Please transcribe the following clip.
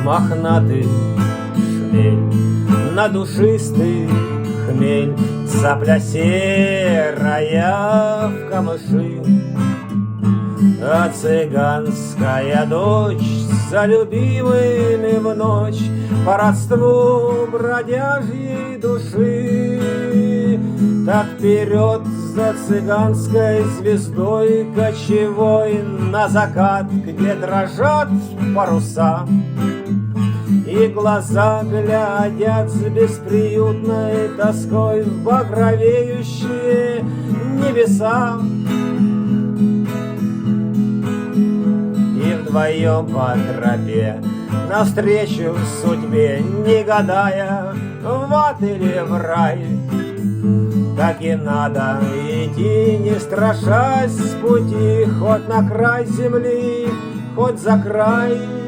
мохнатый шмель, на душистый хмель, цапля серая в камыши. А цыганская дочь за любимыми в ночь по родству бродяжьей души. Так вперед за цыганской звездой кочевой на закат, где дрожат паруса, и глаза глядят с бесприютной тоской в багровеющие небеса. И вдвоем по тропе навстречу судьбе, не гадая, в ад или в рай, так и надо идти, не страшась с пути, хоть на край земли, хоть за край.